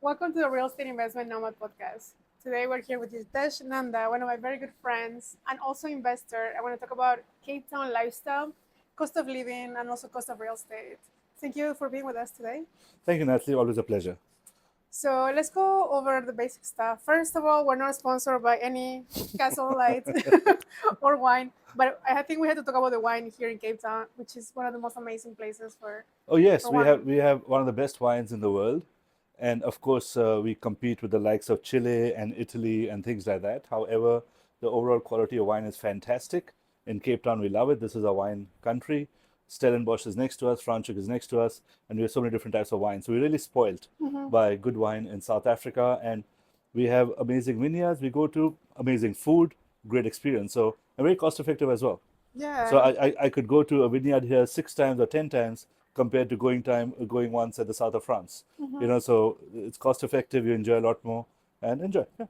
Welcome to the Real Estate Investment Nomad podcast. Today we're here with Jitesh Nanda, one of my very good friends and also investor. I want to talk about Cape Town lifestyle, cost of living, and also cost of real estate. Thank you for being with us today. Thank you, Natalie. Always a pleasure. So let's go over the basic stuff. First of all, we're not sponsored by any Castle Light or wine, but I think we have to talk about the wine here in Cape Town, which is one of the most amazing places Oh yes, for we have wine. we have one of the best wines in the world, and of course we compete with the likes of Chile and Italy and things like that. However, the overall quality of wine is fantastic. In Cape Town, we love it. This is a wine country. Stellenbosch is next to us, Franschhoek is next to us, and we have so many different types of wine. So we're really spoiled Mm-hmm. by good wine in South Africa, and we have amazing vineyards. We go to amazing food, great experience. So and very cost effective as well. So Yeah. I could go to a vineyard here 6 times or 10 times compared to going once at the south of France. Mm-hmm. So it's cost effective. You enjoy a lot more and enjoy. Yeah.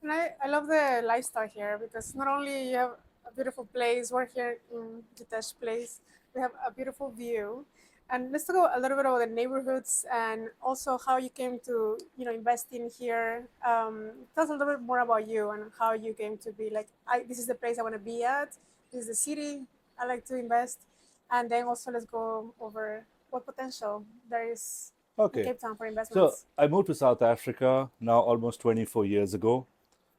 And I love the lifestyle here because not only you have a beautiful place, we're here in Jitesh place, we have a beautiful view. And let's talk a little bit about the neighborhoods and also how you came to, invest in here. Tell us a little bit more about you and how you came to be like, this is the place I want to be at. This is the city I like to invest. And then also let's go over what potential there is in Okay. Cape Town for So investments. I moved to South Africa now almost 24 years ago.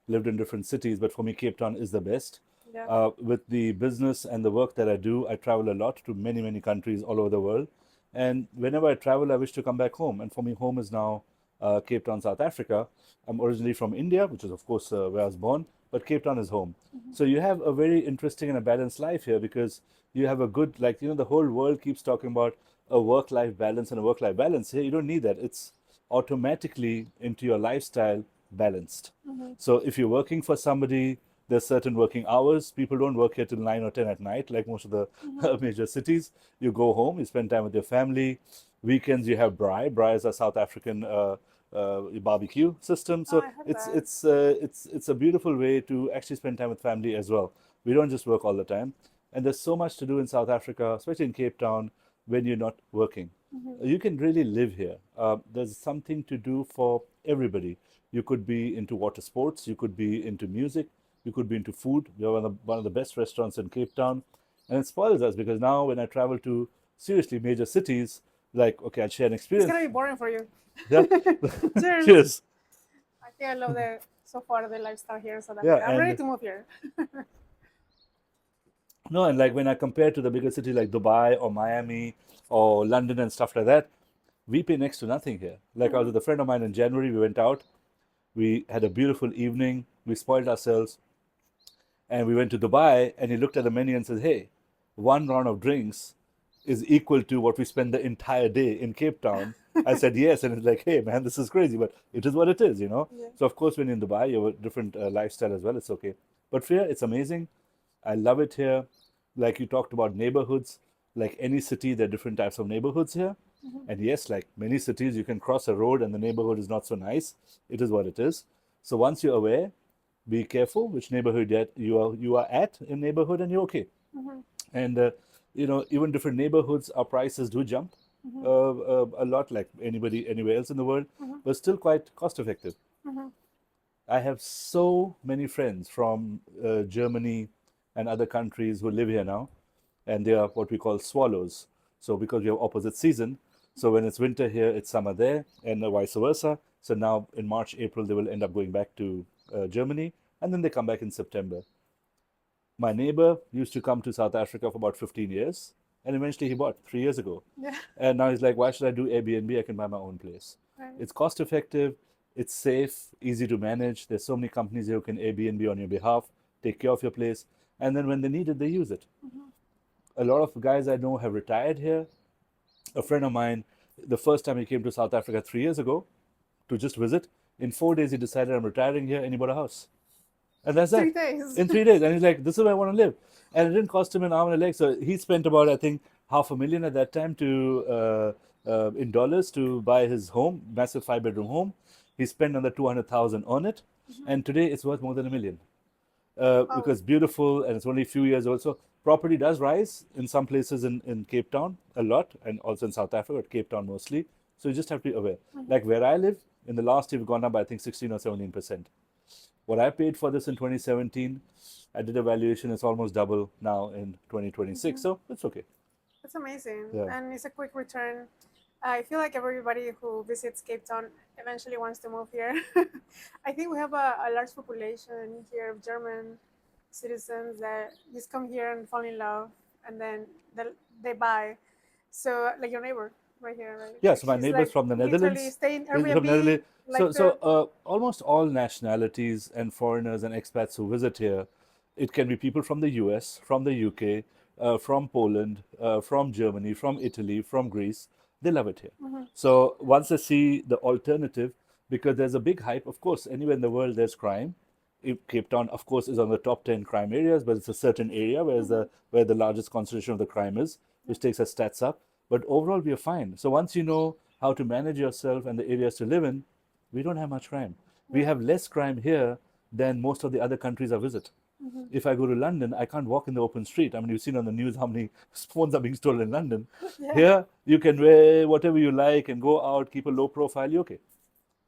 Lived in different cities, but for me, Cape Town is the best. Yeah. With the business and the work that I do, I travel a lot to many, many countries all over the world. And whenever I travel, I wish to come back home. And for me, home is now Cape Town, South Africa. I'm originally from India, which is, of course, where I was born, but Cape Town is home. So you have a very interesting and a balanced life here because you have a good, the whole world keeps talking about a work-life balance and a work-life balance. Here, you don't need that. It's automatically into your lifestyle balanced. Mm-hmm. So if you're working for somebody, there's certain working hours. People don't work here till 9 or 10 at night, like most of the Mm-hmm. major cities. You go home, you spend time with your family. Weekends you have braai. Braai is a South African barbecue system. Oh, So I heard it's that. it's uh, it's it's a beautiful way to actually spend time with family as well. We don't just work all the time, and there's so much to do in South Africa, especially in Cape Town, when you're not working. Mm-hmm. You can really live here. There's something to do for everybody. You could be into water sports, you could be into music, you could be into food. We have one of the best restaurants in Cape Town. And it spoils us because now when I travel to seriously major cities, like, okay, I'll share an It's experience. gonna be boring for you. Yeah. Cheers. Cheers. I think I love the so far the lifestyle here in South Yeah. Africa. I'm ready And to move here. no, and like when I compare to the bigger cities like Dubai or Miami or London and stuff like that, we pay next to nothing here. Like I was Mm-hmm. with a friend of mine in January, we went out, we had a beautiful evening, we spoiled ourselves, and we went to Dubai, and he looked at the menu and said, "Hey, one round of drinks is equal to what we spend the entire day in Cape Town." I said, "Yes," and it's like, "Hey, man, this is crazy, but it is what it is." Yeah. So of course, when you're in Dubai, you have a different lifestyle as well. It's okay, but here it's amazing. I love it here. Like you talked about neighborhoods, like any city, there are different types of neighborhoods here. Mm-hmm. And yes, like many cities, you can cross a road and the neighborhood is not so nice. It is what it is. So once you're aware, be careful which neighborhood yet you are at in neighborhood, and you're okay. Mm-hmm. And even different neighborhoods, our prices do jump Mm-hmm. a lot, like anybody anywhere else in the world, Mm-hmm. but still quite cost effective. Mm-hmm. I have so many friends from Germany and other countries who live here now, and they are what we call swallows. So because we have opposite season, so when it's winter here, it's summer there, and vice versa. So now in March, April, they will end up going back to Germany, and then they come back in September. My neighbor used to come to South Africa for about 15 years, and eventually he bought 3 years ago. Yeah. And now he's like, why should I do Airbnb? I can buy my own place. Right. It's cost effective, it's safe, easy to manage. There's so many companies here who can Airbnb on your behalf, take care of your place, and then when they need it, they use it. Mm-hmm. A lot of guys I know have retired here. A friend of mine, the first time he came to South Africa 3 years ago to just visit, in 4 days he decided, I'm retiring here, and he bought a house. And that's Three that. days. In 3 days. And he's like, this is where I want to live. And it didn't cost him an arm and a leg. So he spent about, I think, half a million at that time in dollars to buy his home, massive 5 bedroom home. He spent another 200,000 on it. Mm-hmm. And today it's worth more than a million Wow. because beautiful and it's only a few years old. So property does rise in some places in Cape Town a lot, and also in South Africa, but Cape Town mostly. So you just have to be aware. Mm-hmm. Like where I live, In the last year, we've gone up by, I think, 16 or 17%. What I paid for this in 2017, I did a valuation, it's almost double now in 2026. So it's okay. That's amazing. Yeah. And it's a quick return. I feel like everybody who visits Cape Town eventually wants to move here. I think we have a large population here of German citizens that just come here and fall in love and then they buy. So, like your neighbor right here, right? Yeah, Like so my she's neighbors like from the literally Netherlands, staying is from Airbnb, Netherlands. like Almost all nationalities and foreigners and expats who visit here, it can be people from the US, from the UK, from Poland, from Germany, from Italy, from Greece. They love it here. So once they see the alternative, because there's a big hype, of course, anywhere in the world there's crime. Cape Town, of course, is on the top 10 crime areas, but it's a certain area where the largest concentration of the crime is, which takes our stats up. But overall, we are fine. So once you know how to manage yourself and the areas to live in, we don't have much crime. We have less crime here than most of the other countries I visit. If I go to London, I can't walk in the open street. I mean, you've seen on the news how many phones are being stolen in London. yeah. Here, you can wear whatever you like and go out, keep a low profile, you're okay.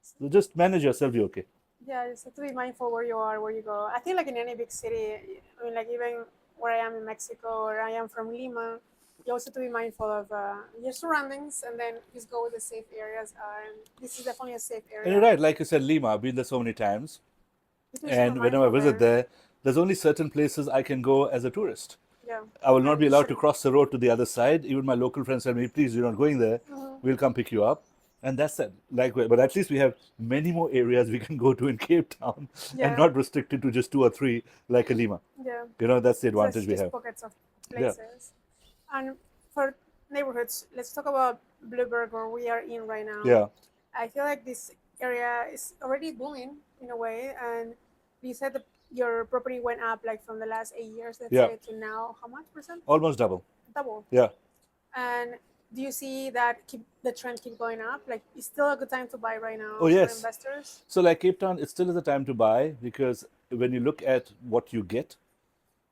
So just manage yourself, you're okay. Yeah, you just have to be mindful where you are, where you go. I think like in any big city, I mean, like even where I am in Mexico or I am from Lima, you also have to be mindful of your surroundings and then just go with the safe areas. And this is definitely a safe And you're area. right, like you said, Lima, I've been there so many times. Just be super And whenever I mindful visit there. there, there's only certain places I can go as a tourist. Yeah, I will not and be you allowed to shouldn't. cross the road to the other side. Even my local friends tell me, please, you're not going there. Mhm. We'll come pick you up. And that's it. Like, but at least we have many more areas we can go to in Cape Town and Yeah, not restricted to just two or three like a Lima. yeah. That's the So it's advantage we just have. pockets of Yeah. places. And for neighborhoods, let's talk about Blouberg, where we are in right now. Yeah. I feel like this area is already booming in a way, and you said that your property went up like from the last 8 years, let's Yeah. say, to now how much percent? Almost double. Double. Yeah. And do you see that the trend keep going up? Like, it's still a good time to buy right Oh, now for yes. investors? So, like Cape Town, it still is a time to buy because when you look at what you get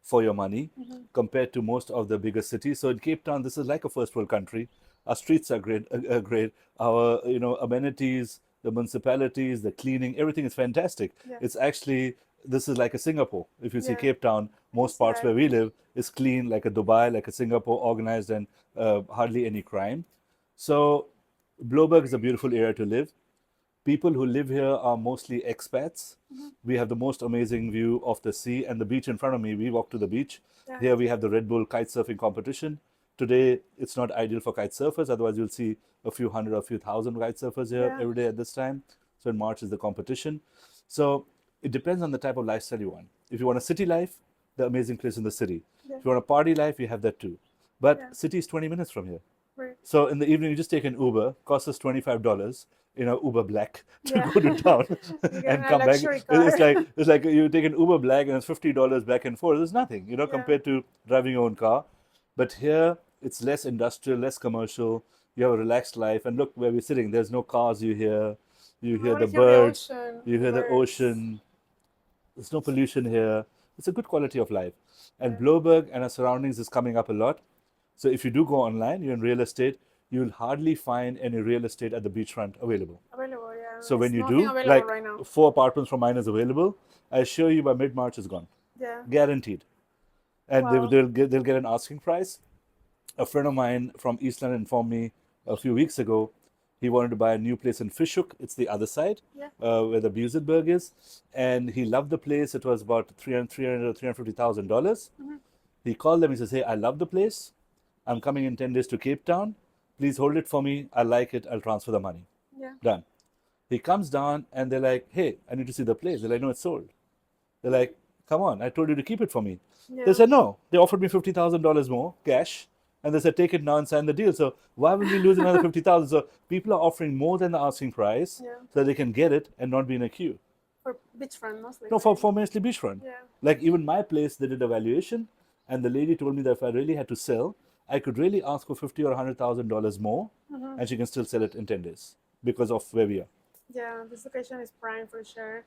for your money compared to most of the bigger cities. So in Cape Town, this is like a first world country. Our streets are great, great. Our amenities, the municipalities, the cleaning, everything is fantastic. Yeah, It's actually this is like a Singapore. If you see yeah, Cape Town, I can most see parts that. where we live is clean, like a Dubai, like a Singapore, organized and hardly any crime. So Blouberg is a beautiful area to live. People who live here are mostly expats. We have the most amazing view of the sea and the beach in front of me. We walk to the beach. Yeah, Here we have the Red Bull kite surfing competition. Today, it's not ideal for kite surfers. Otherwise, you'll see a few hundred or a few thousand kite surfers here yeah, every day at this time. So in March is the competition. So it depends on the type of lifestyle you want. If you want a city life, the amazing place in the city. yeah, If you want a party life, you have that too. But yeah, city is 20 minutes from here. right. So in the evening, you just take an Uber, costs us $25, Uber Black to Yeah. go to town You get in and a come back. luxury It's car. like it's like you take an Uber Black and it's $50 back and forth. It's nothing, Yeah, compared to driving your own car. But here it's less industrial, less commercial. You have a relaxed life. And look where we're sitting. There's no cars. You I hear want to the hear the birds, ocean, you the hear the birds. ocean. There's no pollution here. It's a good quality of life. And Yeah, Blouberg and our surroundings is coming up a lot. So if you do go online, you're in real estate, you'll hardly find any real estate at the beachfront available. available. Yeah, So when it's you nothing do, available like right now. 4 apartments from mine is available, I assure you by mid-March is gone. Yeah. Guaranteed. And Wow. they'll get an asking price. A friend of mine from East London informed me a few weeks ago he wanted to buy a new place in Franschhoek. It's the other side Yeah. where the Blouberg is. And he loved the place. It was about $300,000 or $350,000. He called them. He says, hey, I love the place. I'm coming in 10 days to Cape Town. Please hold it for me. I like it. I'll transfer the money. Yeah. Done. He comes down and they're like, hey, I need to see the place. They're like, no, it's sold. They're like, come on, I told you to keep it for me. They Yeah. said, no. They offered me $50,000 more cash. And they said, take it now and sign the deal. So why would we lose another 50,000? So people are offering more than the asking price Yeah. so they can get it and not be in a queue. For beachfront mostly. No, Right? for mostly beachfront. Yeah. Like even my place, they did a valuation, and the lady told me that if I really had to sell, I could really ask for $50,000 or $100,000 more, and she can still sell it in 10 days because of where we are. Yeah. This location is prime for sure,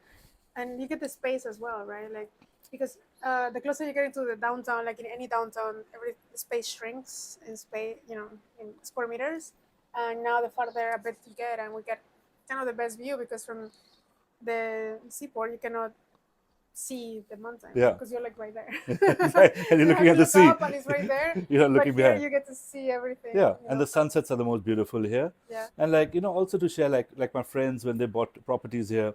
and you get the space as well, right? Like because the closer you get into the downtown, like in any downtown, every space shrinks in space, in square meters, and now the farther a bit you get, and we get kind of the best view because from the seaport you cannot see the mountain Yeah. because you're like right there. Exactly. And you're You looking have at to the sea. look up and it's right there. You're not But looking here behind. you get to see everything. Yeah, You and know? the sunsets are the most beautiful here. Yeah. And like, also to share like my friends when they bought properties here.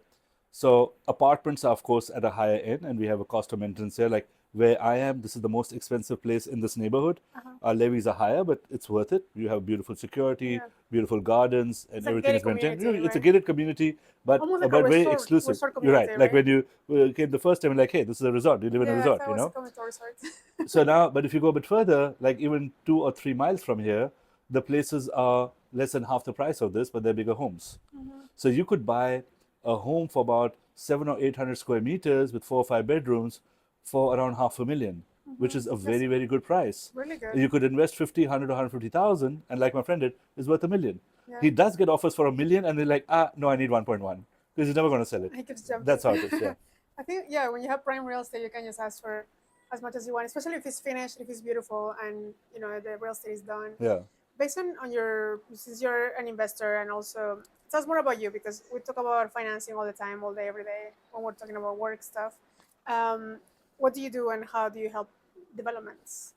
So apartments are of course at a higher end and we have a cost of maintenance here. Like where I am, this is the most expensive place in this neighborhood. Uh-huh. Our levies are higher, but it's worth it. You have beautiful security, Yeah. beautiful gardens, and It's a everything gated is maintained. community, It's a right? gated community, Almost like a but very exclusive. resort You're community, right. Like right? when you came the first time, you're like, hey, this is a resort. You live in a Yeah, I resort, thought it was coming to a resort. So now, but if you go a bit further, like even 2 or 3 miles from here, the places are less than half the price of this, but they're bigger homes. So you could buy a home for about 700 or 800 square meters with 4 or 5 bedrooms for around 500,000, which is a That's very, very good price. really good. You could invest 50, 100, or 150,000, and like my friend did, is worth 1 million. Yeah. He does get offers for 1 million, and they're like, no, I need 1.1 because he's never going to sell it. He keeps jumping. That's how it is. Yeah. I think when you have prime real estate, you can just ask for as much as you want, especially if it's finished, if it's beautiful, and the real estate is done. Yeah. Based on your, since you're an investor, and also tell us more about you because we talk about financing all the time, all day, every day when we're talking about work stuff. What do you do and how do you help developments?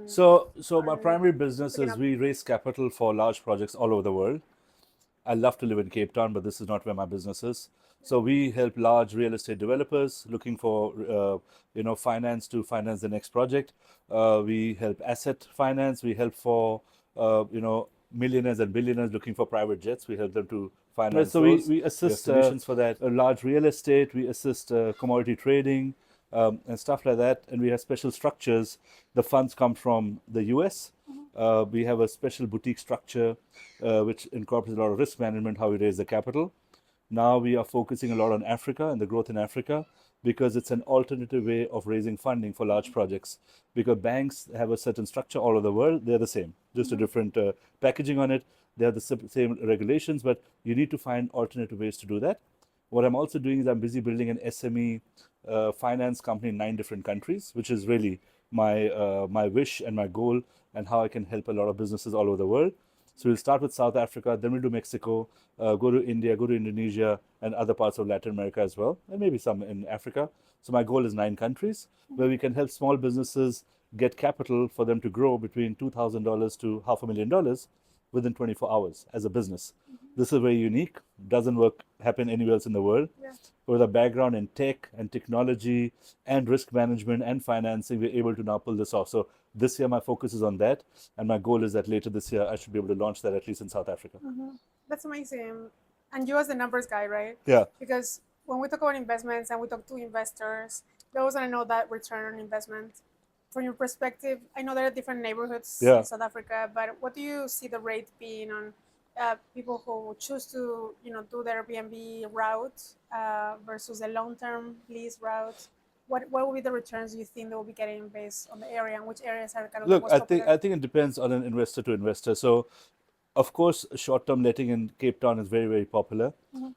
So my on primary business picking is up? we raise capital for large projects all over the world. I love to live in Cape Town, but this is not where my business is. So we help large real estate developers looking for finance to finance the next project. We help asset finance. We help for millionaires and billionaires looking for private jets. We help them to finance So those. we We have assist solutions for that. Large real estate. We assist commodity trading and stuff like that. And we have special structures. The funds come from the US. We have a special boutique structure which incorporates a lot of risk management, how we raise the capital. Now we are focusing a lot on Africa and the growth in Africa because it's an alternative way of raising funding for large projects. Because banks have a certain structure all over the world, they're the same, just a different packaging on it. They have the same regulations, but you need to find alternative ways to do that. What I'm also doing is I'm busy building an SME finance company in 9 different countries, which is really my wish and my goal, and how I can help a lot of businesses all over the world. So we'll start with South Africa, then we'll do Mexico, go to India, go to Indonesia, and other parts of Latin America as well, and maybe some in Africa. So my goal is 9 countries where we can help small businesses get capital for them to grow between $2,000 to $500,000 within 24 hours as a business. This is very unique. Doesn't happen anywhere else in the world. Yeah. With a background in tech and technology and risk management and financing, we're able to now pull this off. So this year my focus is on that, and my goal is that later this year I should be able to launch that at least in South Africa. That's amazing. And you as the numbers guy, right? Yeah. Because when we talk about investments and we talk to investors, they always want to know that return on investment. From your perspective, I know there are different neighborhoods Yeah. in South Africa, but what do you see the rate being on people who choose to, do their Airbnb route versus a long-term lease route? What will be the returns you think they will be getting based on the area, and which areas are kind of the Look, most I popular? think it depends on an investor to investor. So, of course, short-term letting in Cape Town is very, very popular.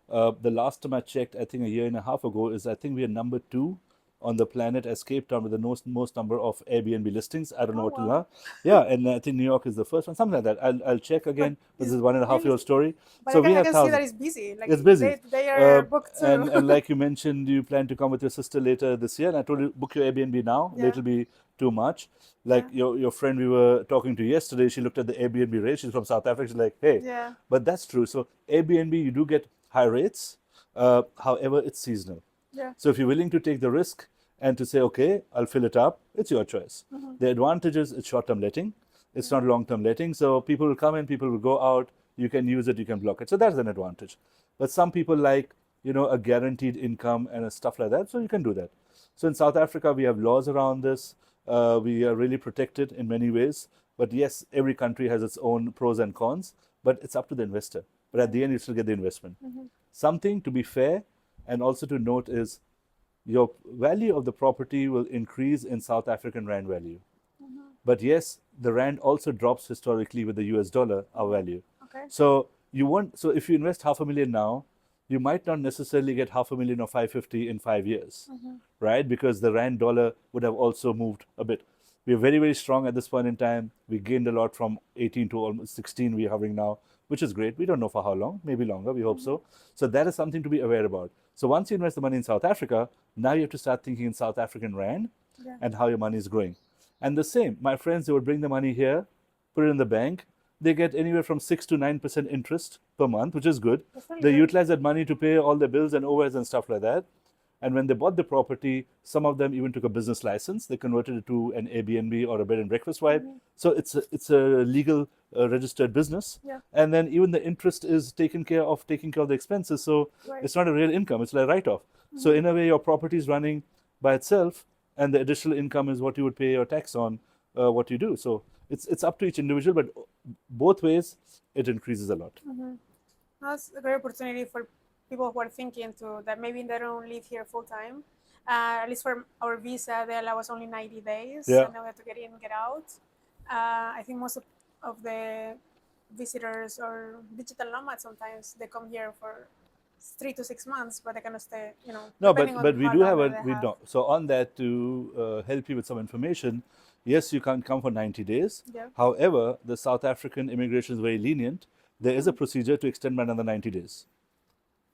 The last time I checked, I think a year and a half ago, I think we are number 2 on the planet as Cape Town with the most number of Airbnb listings. I don't know Oh, what to wow. now. Yeah, and I think New York is the first one, something like that. I'll check again, but this is is 1.5 year really- story. But So I we have can see that thousands. it's busy. Like It's busy. They are booked too. And like you mentioned, you plan to come with your sister later this year. And I told you, book your Airbnb now. Yeah. It'll be too much. Like your friend we were talking to yesterday, she looked at the Airbnb rate. She's from South Africa. She's like, hey, Yeah. but that's true. So Airbnb, you do get high rates. However, it's seasonal. Yeah. So if you're willing to take the risk and to say, okay, I'll fill it up, it's your choice. The advantage is it's short-term letting. It's not long-term letting. So people will come in, people will go out. You can use it, you can block it. So that's an advantage. But some people like, a guaranteed income and stuff like that. So you can do that. So in South Africa, we have laws around this. We are really protected in many ways. But yes, every country has its own pros and cons, but it's up to the investor. But at the end, you still get the investment. Something to be fair and also to note is your value of the property will increase in South African rand value. But yes, the rand also drops historically with the US dollar, our value. Okay. So if you invest 500,000 now, you might not necessarily get 500,000 or 550 in 5 years, right? Because the rand dollar would have also moved a bit. We're very, very strong at this point in time. We gained a lot from 18 to almost 16. We're hovering now which is great. We don't know for how long, maybe longer, we hope so. So that is something to be aware about. So once you invest the money in South Africa, now you have to start thinking in South African rand Yeah. and how your money is growing. And the same, my friends, they would bring the money here, put it in the bank. They get anywhere from 6 to 9% interest per month, which is good. That's really They good. utilize that money to pay all their bills and overheads and stuff like that. And when they bought the property, some of them even took a business license. They converted it to an Airbnb or a bed and breakfast vibe. So it's a legal registered business. Yeah. And then even the interest is taking care of the expenses. So Right. it's not a real income. It's like a write-off. So in a way, your property is running by itself, and the additional income is what you would pay your tax on what you do. So it's up to each individual, but both ways it increases a lot. That's a great opportunity for people who are thinking to that maybe they don't live here full time. At least for our visa, they allow us only 90 days, Yeah. and then we have to get in and get out. I think most of the visitors or digital nomads sometimes they come here for 3 to 6 months, but they cannot stay. No, depending but on we how do long have that they we have. don't. So on that, to help you with some information, yes, you can come for 90 days. Yeah. However, the South African immigration is very lenient. There is a procedure to extend by another 90 days.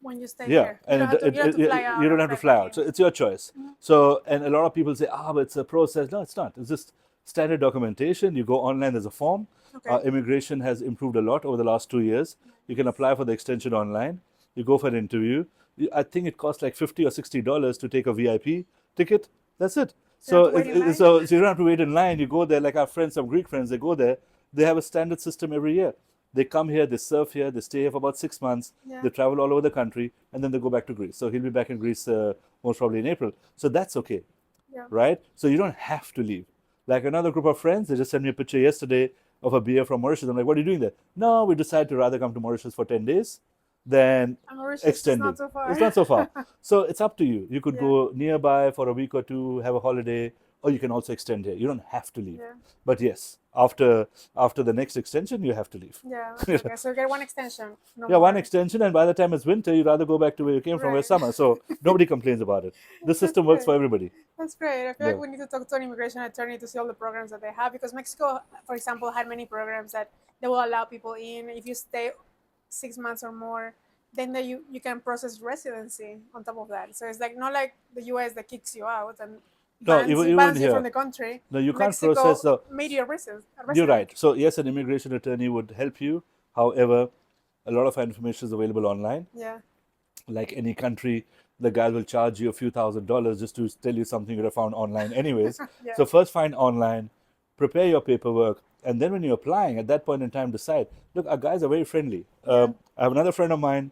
When you stay Yeah, here, you and don't have to, you don't have to fly out. you don't or have to fly fly back out. So in. it's your choice. So, and a lot of people say, but it's a process. No, it's not. It's just standard documentation. You go online, there's a form. Okay. Immigration has improved a lot over the last 2 years. You can apply for the extension online. You go for an interview. I think it costs like $50 or $60 to take a VIP ticket. That's it. You don't So, have to wait in line? so you don't have to wait in line. You go there, like our friends, some Greek friends, they go there. They have a standard system every year. They come here, they surf here, they stay here for about 6 months. Yeah. They travel all over the country, and then they go back to Greece. So he'll be back in Greece most probably in April. So that's okay, Yeah. right? So you don't have to leave. Like another group of friends, they just sent me a picture yesterday of a beer from Mauritius. I'm like, what are you doing there? No, we decided to rather come to Mauritius for 10 days than And Mauritius is extending. not so far. It's not so far. So it's up to you. You could Yeah. go nearby for a week or two, have a holiday, or you can also extend here. You don't have to leave. Yeah. But yes, after the next extension, you have to leave. Yeah. Okay. So you get one extension. No Yeah, one more. extension, and by the time it's winter, you'd rather go back to where you came from, where it's Right. summer. So nobody complains about it. This system works for everybody. That's great. I feel Yeah. like we need to talk to an immigration attorney to see all the programs that they have, because Mexico, for example, had many programs that they will allow people in if you stay 6 months or more. Then you can process residency on top of that. So it's like not like the U.S. that kicks you out and No, bans, even bans you here. from the country. No, you can't Mexico process the. made you a resident. You're right. So yes, an immigration attorney would help you. However, a lot of our information is available online. Yeah. Like any country, the guy will charge you a few $1,000s just to tell you something you have found online anyways. Yeah. So first find online, prepare your paperwork, and then when you're applying, at that point in time, decide, look, our guys are very friendly. I have another friend of mine,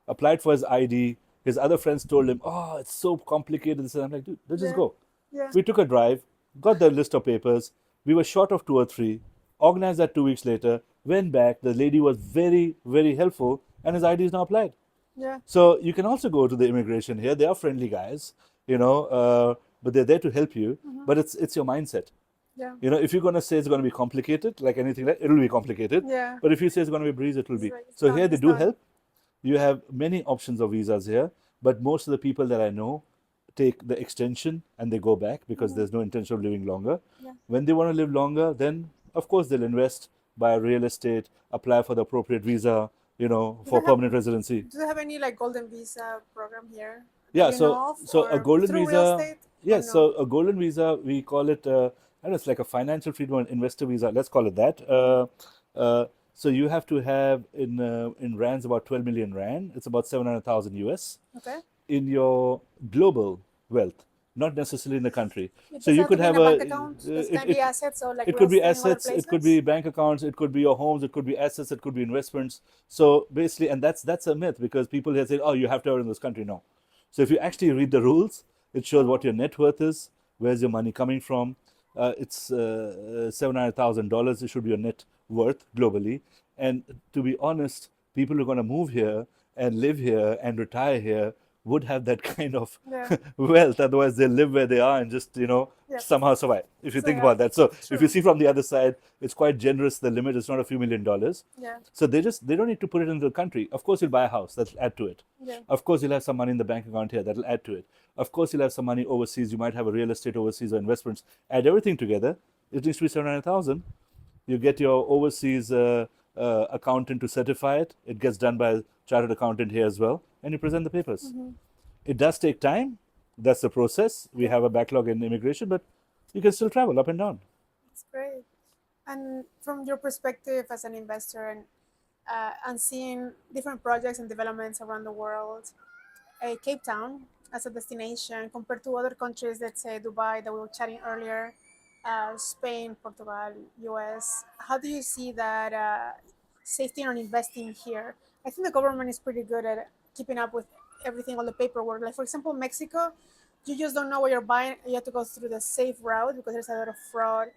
applied for his ID. His other friends told him, oh, it's so complicated. And I'm like, dude, let's just go. Yeah. We took a drive, got the list of papers. We were short of 2 or 3, organized that 2 weeks later, went back. The lady was very, very helpful, and his ID is now applied. Yeah. So you can also go to the immigration here. They are friendly guys, but they're there to help you. But it's your mindset. Yeah. If you're going to say it's going to be complicated, like anything, it'll be complicated. Yeah. But if you say it's going to be a breeze, it will be. right. It's So done, here they it's do done. help. You have many options of visas here, but most of the people that I know take the extension and they go back because there's no intention of living longer. Yeah. When they want to live longer, then of course they'll invest, buy real estate, apply for the appropriate visa, for they have- permanent residency. Do they have any like golden visa program here? that Yeah, you know of, so a or golden through visa. real estate? Or Yes, no? so a golden visa, we call it, I don't know, it's like a financial freedom or investor visa. Let's call it that. So you have to have in rands about 12 million rand. It's about 700,000 US Okay. in your global wealth, not necessarily in the country. It So does you have could to be in have a a. bank account. This it- can be it- assets or like it real could be estate in other assets, it could places? be bank accounts, it could be your homes, it could be assets, it could be investments. So basically, and that's a myth because people here say, oh, you have to have it in this country. No. So if you actually read the rules, it shows what your net worth is, where's your money coming from. It's $700,000. It should be your net worth globally. And to be honest, people who are going to move here and live here and retire here would have that kind of Yeah. wealth. Otherwise, they live where they are and just, Yeah. somehow survive. If you So, think yeah, about that. So if true. you see from the other side, it's quite generous. The limit is not a few $1,000,000. Yeah. So they don't need to put it into the country. Of course, you'll buy a house. That'll add to it. Yeah. Of course, you'll have some money in the bank account here. That'll add to it. Of course, you'll have some money overseas. You might have a real estate overseas or investments. Add everything together. It needs to be 700,000. You get your overseas accountant to certify it. It gets done by a chartered accountant here as well, and you present the papers. It does take time. That's the process. We have a backlog in immigration, but you can still travel up and down. That's great. And from your perspective as an investor and seeing different projects and developments around the world, Cape Town as a destination compared to other countries, let's say Dubai that we were chatting earlier, Spain, Portugal, US, how do you see that safety on investing here? I think the government is pretty good at keeping up with everything, all the paperwork. Like, for example, Mexico, you just don't know what you're buying. You have to go through the safe route because there's a lot of fraud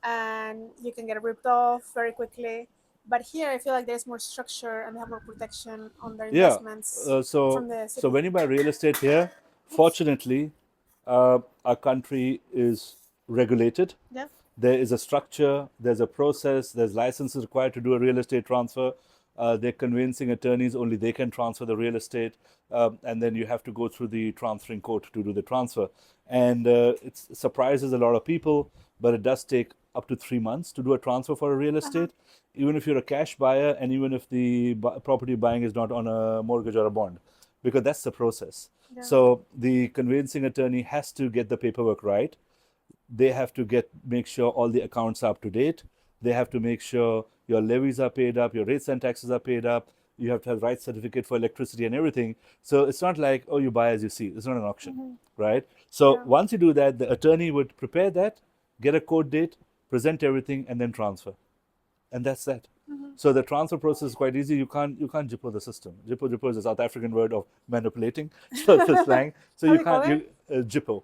and you can get ripped off very quickly. But here, I feel like there's more structure and they have more protection on their Yeah. investments from the So city. when you buy real estate here, fortunately, our country is regulated. Yeah. There is a structure, there's a process, there's licenses required to do a real estate transfer. They're convincing attorneys only they can transfer the real estate, and then you have to go through the transferring court to do the transfer. And it surprises a lot of people, but it does take up to 3 months to do a transfer for a real estate, even if you're a cash buyer, and even if the property buying is not on a mortgage or a bond, because that's the process. Yeah. So the conveyancing attorney has to get the paperwork right. They have to make sure all the accounts are up to date. They have to make sure your levies are paid up, your rates and taxes are paid up. You have to have right certificate for electricity and everything. So it's not like, oh, you buy as you see. It's not an auction, right? So Yeah. once you do that, the attorney would prepare that, get a court date, present everything, and then transfer. And that's that. So the transfer process is quite easy. You can't jippo the system. Jippo is a South African word of manipulating. So it's a slang. So How you do you call can't jippo.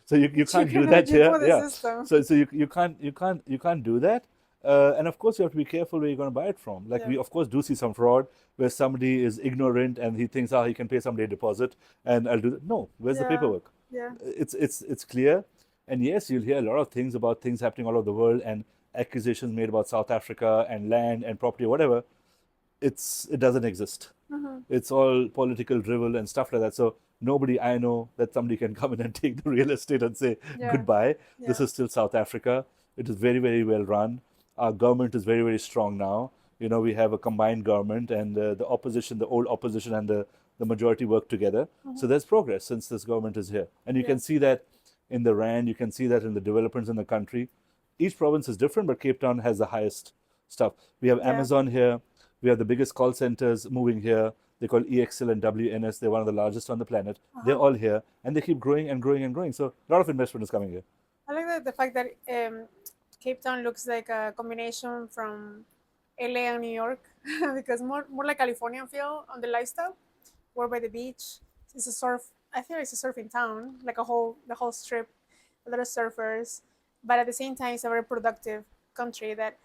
So you can't do Chicken that here. jippo the Yeah. system. So you can't do that. And of course you have to be careful where you're going to buy it from. Like Yeah. we of course do see some fraud where somebody is ignorant and he thinks, he can pay somebody a deposit and I'll do that. No, where's the Yeah. paperwork? Yeah. It's clear. And yes, you'll hear a lot of things about things happening all over the world and accusations made about South Africa and land and property, whatever. It doesn't exist. It's all political drivel and stuff like that. So nobody I know that somebody can come in and take the real estate and say Yeah. goodbye. This Yeah. is still South Africa. It is very, very well run. Our government is very, very strong now. We have a combined government, and the opposition, the old opposition, and the majority work together. So there's progress since this government is here, and you Yeah. can see that in the rand. You can see that in the developments in the country. Each province is different, but Cape Town has the highest stuff. We have Yeah. Amazon here. We have the biggest call centers moving here. They call EXL and WNS. They're one of the largest on the planet. They're all here, and they keep growing and growing and growing. So a lot of investment is coming here. I like the fact that Cape Town looks like a combination from LA and New York because more like Californian feel on the lifestyle. We're by the beach. It's a I think it's a surfing town, like the whole strip, a lot of surfers. But at the same time, it's a very productive country that,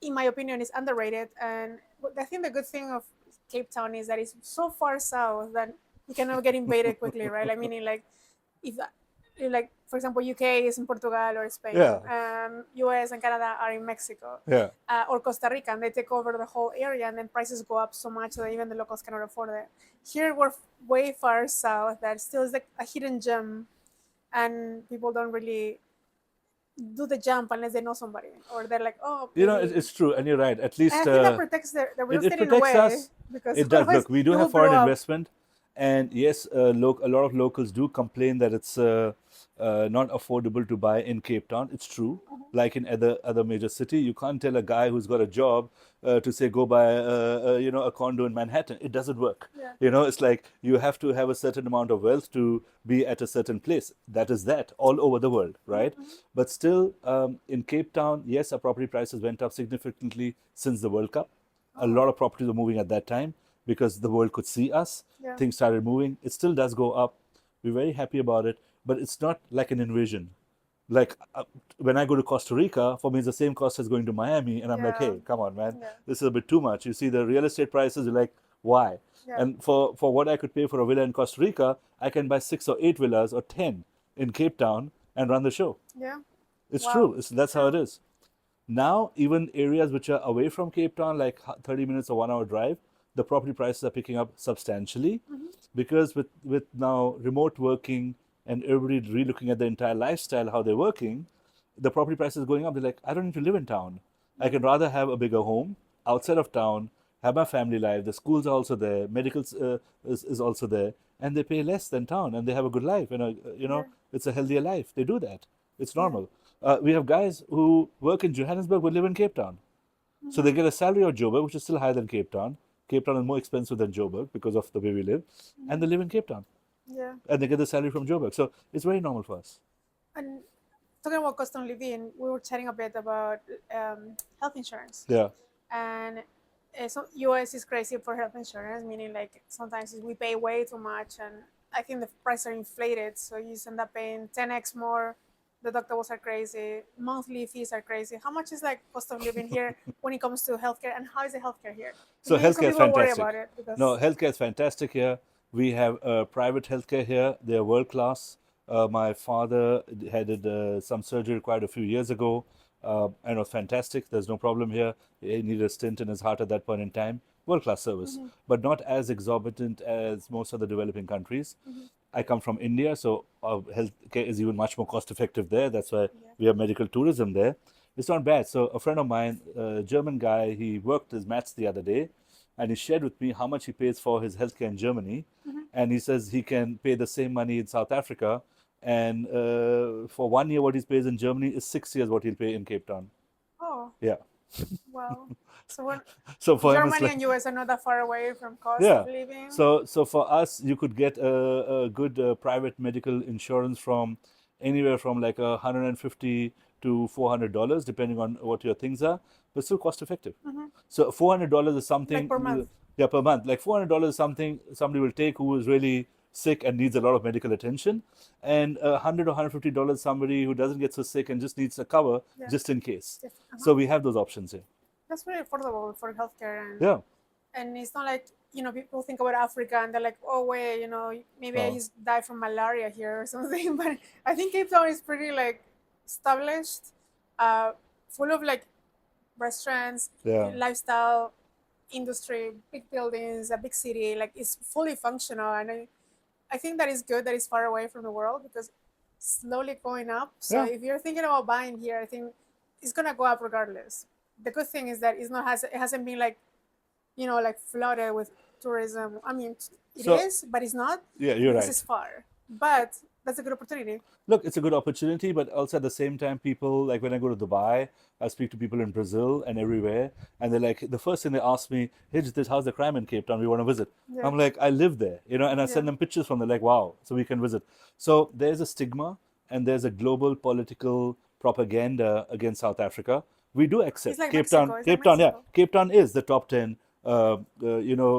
in my opinion, is underrated. And I think the good thing of Cape Town is that it's so far south that you cannot get invaded quickly, right? Like meaning like if like for example UK is in Portugal or Spain, Yeah. US and Canada are in Mexico, Yeah. or Costa Rica, and they take over the whole area, and then prices go up so much that even the locals cannot afford it. Here we're way far south that still is like a hidden gem, and people don't really do the jump unless they know somebody or they're like, oh, maybe. It's true, and you're right. At least And I think that protects the real it estate in a protects way us. because It does. otherwise Look, we do it will have foreign blow up. investment, and yes, a lot of locals do complain that it's not affordable to buy in Cape Town. It's true. Like in other major city, you can't tell a guy who's got a job to say go buy a condo in Manhattan. It doesn't work. Yeah. It's like you have to have a certain amount of wealth to be at a certain place. That is that all over the world, right? But still, in Cape Town, yes, our property prices went up significantly since the World Cup. A lot of properties were moving at that time because the world could see us. Yeah. Things started moving. It still does go up. We're very happy about it, but it's not like an invasion. Like when I go to Costa Rica, for me, it's the same cost as going to Miami, and I'm like, Yeah. hey, come on, man, Yeah. this is a bit too much. You see the real estate prices, you're like, why? Yeah. And for what I could pay for a villa in Costa Rica, I can buy 6 or 8 villas or 10 in Cape Town and run the show. Yeah. It's Wow. true. That's how it is. Now, even areas which are away from Cape Town, like 30 minutes or 1 hour drive, the property prices are picking up substantially because with now remote working and everybody relooking at the entire lifestyle, how they're working, the property prices going up. They're like, I don't need to live in town. I can rather have a bigger home outside of town, have my family life. The schools are also there, medical is also there, and they pay less than town, and they have a good life. Yeah. It's a healthier life. They do that. It's Yeah. normal. We have guys who work in Johannesburg but live in Cape Town. So they Mm-hmm. get a salary of Joburg, which is still higher than Cape Town. Cape Town is more expensive than Joburg because of the way we live, and Mm-hmm. they live in Cape Town, Yeah. and they get the salary from Joburg. So it's very normal for us. And talking about cost of living, we were chatting a bit about health insurance. Yeah. And so US is crazy for health insurance, meaning like sometimes we pay way too much, and I think the prices are inflated, so you end up paying 10x more. Deductibles are crazy, monthly fees are crazy. How much is like cost of living here when it comes to healthcare, and how is the healthcare here? Because So maybe some healthcare is people worry fantastic. about it No, because healthcare is fantastic here. We have private healthcare here. They're world class. My father had some surgery required a few years ago, and it was fantastic. There's no problem here. He needed a stent in his heart at that point in time. World class service, mm-hmm, but not as exorbitant as most of the developing countries. mm-hmm, I come from India, so healthcare is even much more cost effective there. That's why yeah, we have medical tourism there. It's not bad. So a friend of mine, a German guy, he worked his maths the other day, and he shared with me how much he pays for his healthcare in Germany, mm-hmm. and he says he can pay the same money in South Africa, and for 1 year what he pays in Germany is 6 years what he'll pay in Cape Town. Oh, Yeah. wow. So when So for him, it's Germany like, and US are not that far away from cost of yeah. living. So for us, you could get a good private medical insurance from anywhere from like 150 to $400, depending on what your things are, but still cost effective. Mm-hmm. So $400 is Like something, per month. yeah, per month. Like $400 is something somebody will take who is really sick and needs a lot of medical attention, and 100 or $150 somebody who doesn't get so sick and just needs a cover Yeah. just in case. Uh-huh. So we have those options here. That's very affordable for healthcare, Yeah. and it's not like people think about Africa and they're like, oh wait, maybe I Uh, just die from malaria here or something. But I think Cape Town is pretty like established, uh, full of like restaurants, yeah. lifestyle industry, big buildings, a big city. Like it's fully functional, and I think that is good that it's far away from the world because it's slowly going up. So Yeah. if you're thinking about buying here, I think it's gonna go up regardless. The good thing is that it hasn't been like like flooded with tourism. I mean, it So is, but it's not yeah, you're because right. it's far. But that's a good opportunity. Look, it's a good opportunity, but also at the same time, people like when I go to Dubai, I speak to people in Brazil and everywhere, and they're like, the first thing they ask me, "Hey, Jitesh, how's the crime in Cape Town? We want to visit." Yeah, I'm like, I live there, and I yeah. send them pictures from there, like, wow, so we can visit. So there's a stigma and there's a global political propaganda against South Africa. We do It's accept like Cape Town. Mexico. It's like Cape Town, yeah, Mexico. Cape Town is the top 10,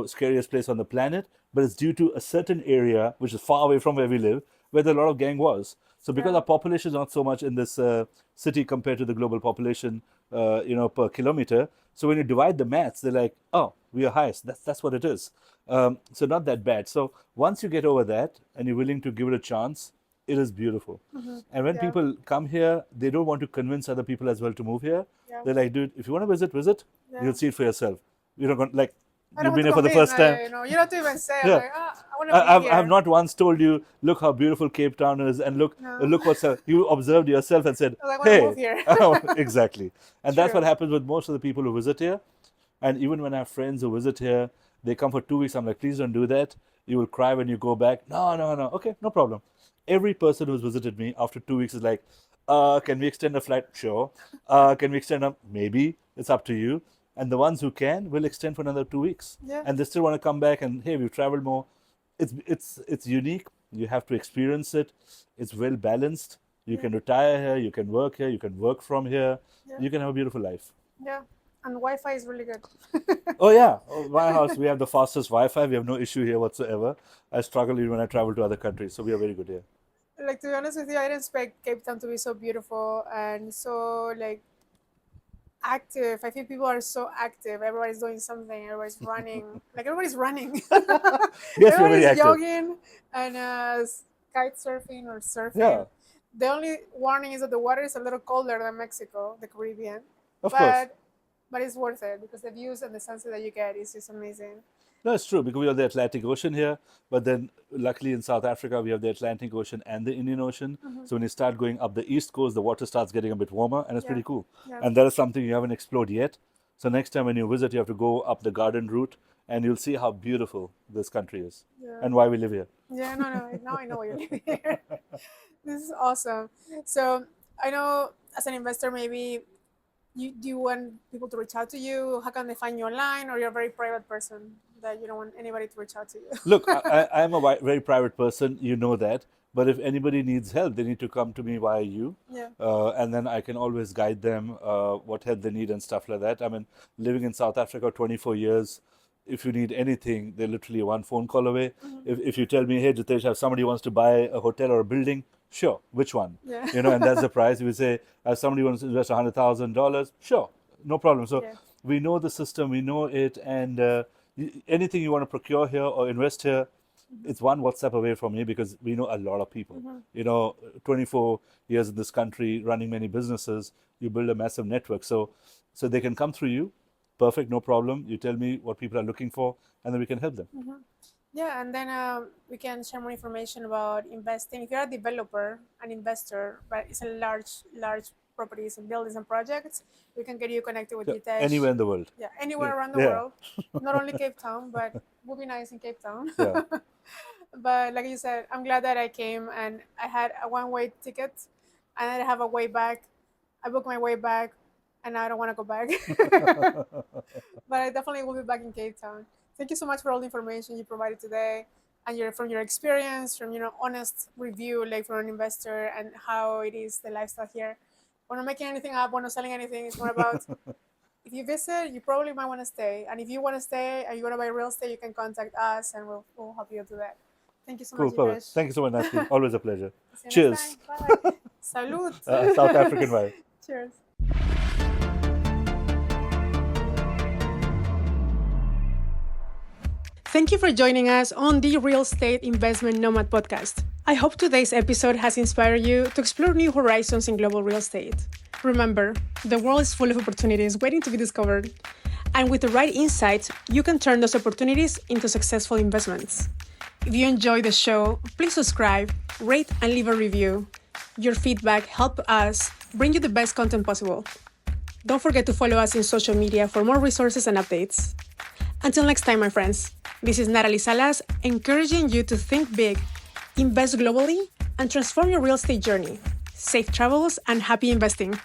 scariest place on the planet, but it's due to a certain area which is far away from where we live, where there are a lot of gang wars. So because Yeah. our population is not so much in this city compared to the global population, per kilometer. So when you divide the maths, they're like, oh, we are highest. That's what it is. So not that bad. So once you get over that and you're willing to give it a chance, it is beautiful. Mm-hmm. And when Yeah. people come here, they don't want to convince other people as well to move here. Yeah. They're like, dude, if you want to visit, visit. Yeah. You'll see it for yourself. You don't like I don't you've want been to here for the convince. first time. You don't have to even say Yeah, like, I want to be I've here. not once told you, look how beautiful Cape Town is, and No, look what's you observed yourself and said, I want to move hey, here. exactly. And that's what True. happens with most of the people who visit here. And even when I have friends who visit here, they come for 2 weeks. I'm like, please don't do that. You will cry when you go back. No, no, no. Okay, no problem. Every person who's visited me after 2 weeks is like, can we extend the flight? Sure. Can we extend them? Maybe. It's up to you. And the ones who can will extend for another 2 weeks. Yeah. And they still want to come back and, hey, we've traveled more. It's unique. You have to experience it. It's well balanced. You Yeah. can retire here, you can work here, you can work from here, Yeah. you can have a beautiful life. Yeah. And Wi-Fi is really good. Oh yeah, my house we have the fastest Wi-Fi. We have no issue here whatsoever. I struggle even when I travel to other countries, so we are very good here. Like to be honest with you, I didn't expect Cape Town to be so beautiful and so like active. I think people are so active. Everybody's doing something. Everybody's running. Like everybody's running. Yes, we are very Everybody's active. jogging and kite surfing or surfing. Yeah, The only warning is that the water is a little colder than Mexico, the Caribbean, of course. but but it's worth it because the views and the sunset that you get is just amazing. No, it's true because we have the Atlantic Ocean here, but then luckily in South Africa we have the Atlantic Ocean and the Indian Ocean. So when you start going up the east coast, the water starts getting a bit warmer, and it's Yeah. pretty cool. Yeah. And that is something you haven't explored yet. So next time when you visit, you have to go up the garden route, and you'll see how beautiful this country is Yeah. and why we live here. Yeah, no. Now I know why you're living here. This is awesome. So I know as an investor, maybe do you want people to reach out to you? How can they find you online, or you're a very private person that you don't want anybody to reach out to you? Look, I'm a very private person, you know that. But if anybody needs help, they need to come to me via you. Yeah. And then I can always guide them what help they need and stuff like that. I mean, living in South Africa 24 years, if you need anything, they're literally one phone call away. If you tell me, hey, Jitesh, if somebody wants to buy a hotel or a building, sure, which one? Yeah. And that's the price. If you say, if somebody wants to invest $100,000, sure, no problem. So Yeah. we know the system, we know it, and anything you want to procure here or invest here, it's one WhatsApp away from me because we know a lot of people. 24 years in this country, running many businesses, you build a massive network. So they can come through you. Perfect, no problem. You tell me what people are looking for, and then we can help them. Yeah, and then we can share more information about investing. If you're a developer, an investor, but it's a large properties and buildings and projects, we can get you connected with Jitesh. Anywhere in the world. Yeah, anywhere around the world. Not only Cape Town, but would be nice in Cape Town. Yeah. But like you said, I'm glad that I came, and I had a one-way ticket, and I have a way back. I booked my way back, and I don't want to go back. But I definitely will be back in Cape Town. Thank you so much for all the information you provided today, and from your experience, from honest review, like from an investor, and how it is the lifestyle here. We're not making anything up. We're not selling anything. It's more about if you visit, you probably might want to stay, and if you want to stay and you want to buy real estate, you can contact us, and we'll help you do that. Thank you so Cool, much, perfect. Jitesh. Thank you so much, Nasty. Always a pleasure. See you Cheers. next time. Bye. Salud. South African vibe. Cheers. Thank you for joining us on the Real Estate Investment Nomad podcast. I hope today's episode has inspired you to explore new horizons in global real estate. Remember, the world is full of opportunities waiting to be discovered. And with the right insights, you can turn those opportunities into successful investments. If you enjoyed the show, please subscribe, rate, and leave a review. Your feedback helps us bring you the best content possible. Don't forget to follow us in social media for more resources and updates. Until next time, my friends, this is Natalie Salas, encouraging you to think big, invest globally, and transform your real estate journey. Safe travels and happy investing.